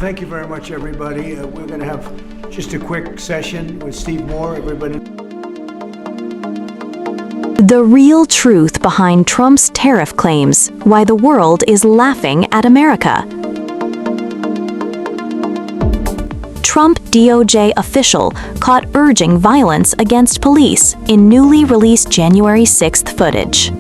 thank you very much, everybody. We're going to have just a quick session with Steve Moore, everybody. The real truth behind Trump's tariff claims, why the world is laughing at America. Trump DOJ official caught urging violence against police in newly released January 6th footage.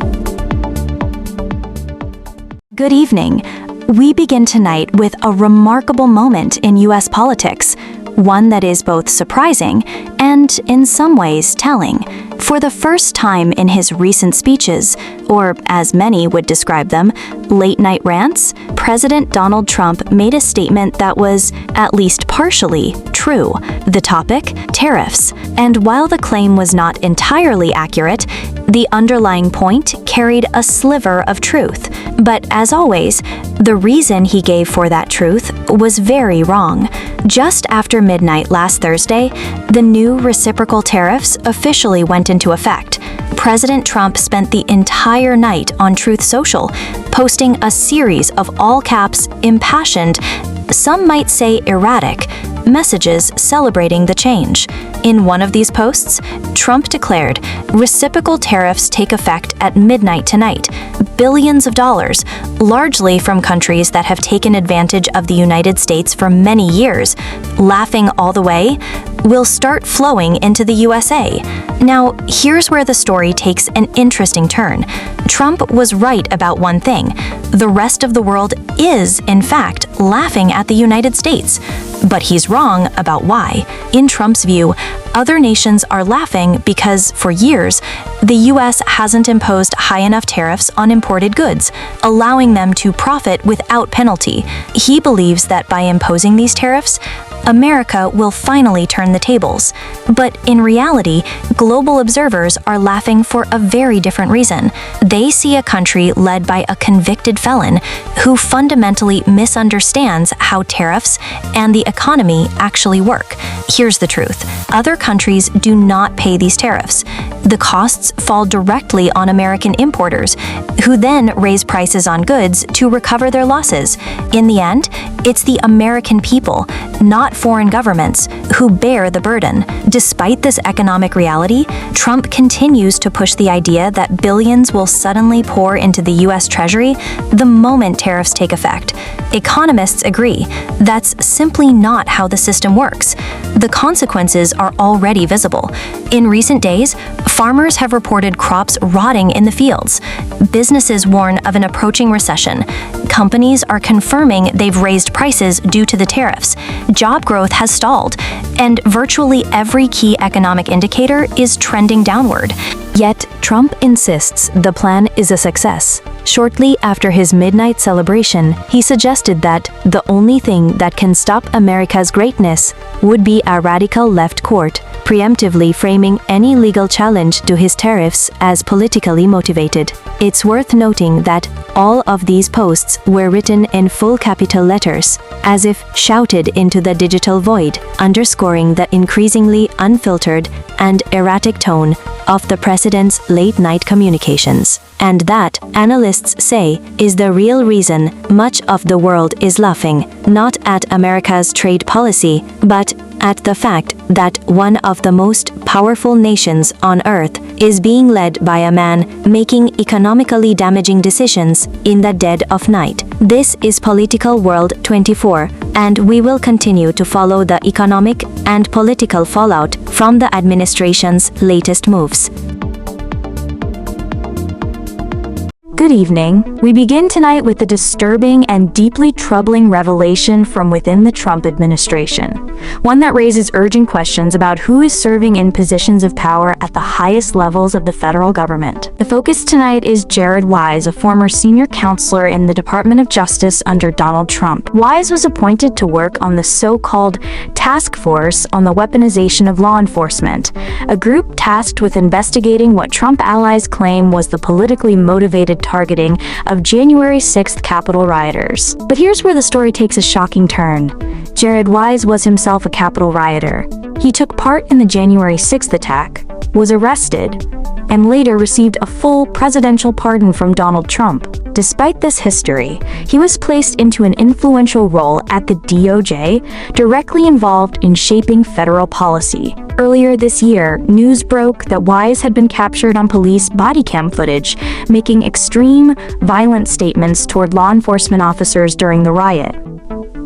Good evening. We begin tonight with a remarkable moment in U.S. politics, one that is both surprising and, in some ways, telling. For the first time in his recent speeches, or as many would describe them, late-night rants, President Donald Trump made a statement that was, at least partially, true. The topic? Tariffs. And while the claim was not entirely accurate, the underlying point carried a sliver of truth. But as always, the reason he gave for that truth was very wrong. Just after midnight last Thursday, the new reciprocal tariffs officially went into effect. President Trump spent the entire night on Truth Social, posting a series of all-caps, impassioned, some might say erratic, messages celebrating the change. In one of these posts, Trump declared, "Reciprocal tariffs take effect at midnight tonight. Billions of dollars, largely from countries that have taken advantage of the United States for many years, laughing all the way, will start flowing into the USA." Now, here's where the story takes an interesting turn. Trump was right about one thing. The rest of the world is, in fact, laughing at the United States. But he's wrong about why. In Trump's view, other nations are laughing because, for years, the U.S. hasn't imposed high enough tariffs on imported goods, allowing them to profit without penalty. He believes that by imposing these tariffs, America will finally turn the tables. But in reality, global observers are laughing for a very different reason. They see a country led by a convicted felon who fundamentally misunderstands how tariffs and the economy actually work. Here's the truth. Other countries do not pay these tariffs. The costs fall directly on American importers, who then raise prices on goods to recover their losses. In the end, it's the American people, not foreign governments, who bear the burden. Despite this economic reality, Trump continues to push the idea that billions will suddenly pour into the U.S. Treasury the moment tariffs take effect. Economists agree that's simply not how the system works. The consequences are already visible. In recent days, farmers have reported crops rotting in the fields. Businesses warn of an approaching recession. Companies are confirming they've raised prices due to the tariffs. Job growth has stalled, and virtually every key economic indicator is trending downward. Yet, Trump insists the plan is a success. Shortly after his midnight celebration, he suggested that the only thing that can stop America's greatness would be a radical left court, preemptively framing any legal challenge to his tariffs as politically motivated. It's worth noting that all of these posts were written in full capital letters, as if shouted into the digital void, underscoring the increasingly unfiltered and erratic tone of the president's late-night communications. And that, analysts say, is the real reason much of the world is laughing, not at America's trade policy, but at the fact that one of the most powerful nations on earth is being led by a man making economically damaging decisions in the dead of night. This is Political World 24, and we will continue to follow the economic and political fallout from the administration's latest moves. Good evening. We begin tonight with a disturbing and deeply troubling revelation from within the Trump administration, one that raises urgent questions about who is serving in positions of power at the highest levels of the federal government. The focus tonight is Jared Wise, a former senior counselor in the Department of Justice under Donald Trump. Wise was appointed to work on the so-called Task Force on the Weaponization of Law Enforcement, a group tasked with investigating what Trump allies claim was the politically motivated targeting of January 6th Capitol rioters. But here's where the story takes a shocking turn. Jared Wise was himself a Capitol rioter. He took part in the January 6th attack, was arrested, and later received a full presidential pardon from Donald Trump. Despite this history, he was placed into an influential role at the DOJ, directly involved in shaping federal policy. Earlier this year, news broke that Wise had been captured on police body cam footage, making extreme, violent statements toward law enforcement officers during the riot.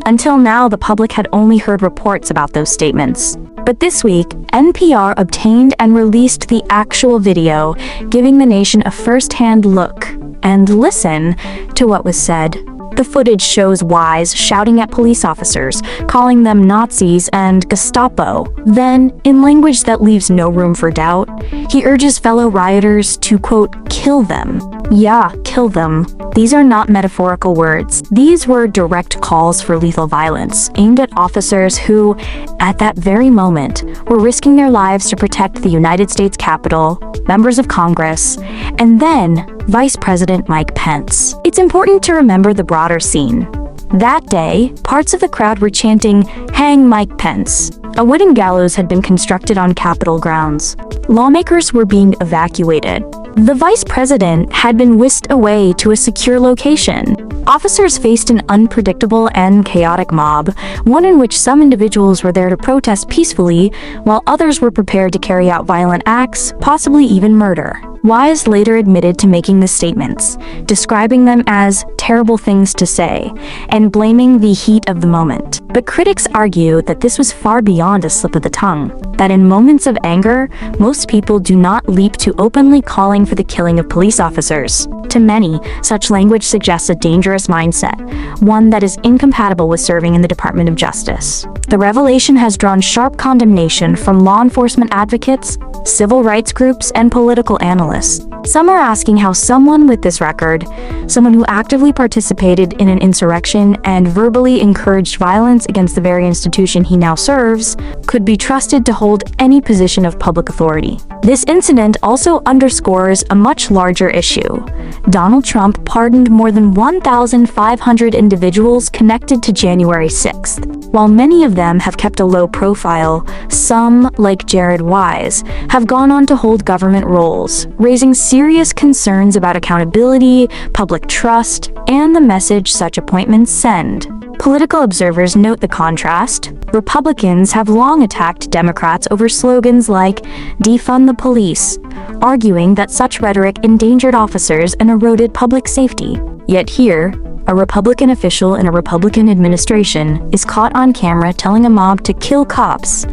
Until now, the public had only heard reports about those statements. But this week, NPR obtained and released the actual video, giving the nation a first-hand look and listen to what was said. The footage shows Wise shouting at police officers, calling them Nazis and Gestapo. Then, in language that leaves no room for doubt, he urges fellow rioters to, quote, kill them. Yeah, kill them. These are not metaphorical words. These were direct calls for lethal violence, aimed at officers who, at that very moment, were risking their lives to protect the United States Capitol, members of Congress, and then Vice President Mike Pence. It's important to remember the broader scene. That day, parts of the crowd were chanting, "Hang Mike Pence." A wooden gallows had been constructed on Capitol grounds. Lawmakers were being evacuated. The vice president had been whisked away to a secure location. Officers faced an unpredictable and chaotic mob, one in which some individuals were there to protest peacefully, while others were prepared to carry out violent acts, possibly even murder. Wise later admitted to making the statements, describing them as terrible things to say, and blaming the heat of the moment. But critics argue that this was far beyond a slip of the tongue, that in moments of anger, most people do not leap to openly calling for the killing of police officers. To many, such language suggests a dangerous mindset, one that is incompatible with serving in the Department of Justice. The revelation has drawn sharp condemnation from law enforcement advocates, civil rights groups, and political analysts. Some are asking how someone with this record, someone who actively participated in an insurrection and verbally encouraged violence against the very institution he now serves, could be trusted to hold any position of public authority. This incident also underscores a much larger issue. Donald Trump pardoned more than 1,500 individuals connected to January 6th. While many of them have kept a low profile, some, like Jared Wise, have gone on to hold government roles, raising serious concerns about accountability, public trust, and the message such appointments send. Political observers note the contrast. Republicans have long attacked Democrats over slogans like "defund the police," arguing that such rhetoric endangered officers and eroded public safety. Yet here, a Republican official in a Republican administration is caught on camera telling a mob to kill cops,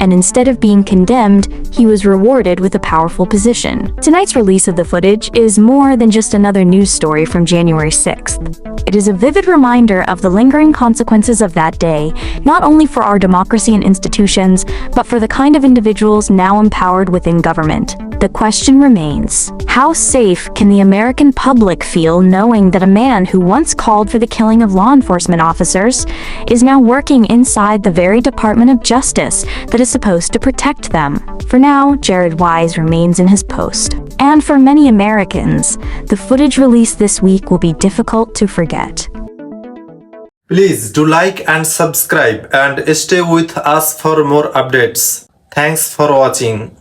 and instead of being condemned, he was rewarded with a powerful position. Tonight's release of the footage is more than just another news story from January 6th. It is a vivid reminder of the lingering consequences of that day, not only for our democracy and institutions, but for the kind of individuals now empowered within government. The question remains, how safe can the American public feel knowing that a man who once called for the killing of law enforcement officers is now working inside the very Department of Justice that is supposed to protect them? For now, Jared Wise remains in his post. And for many Americans, the footage released this week will be difficult to forget. Please do like and subscribe and stay with us for more updates. Thanks for watching.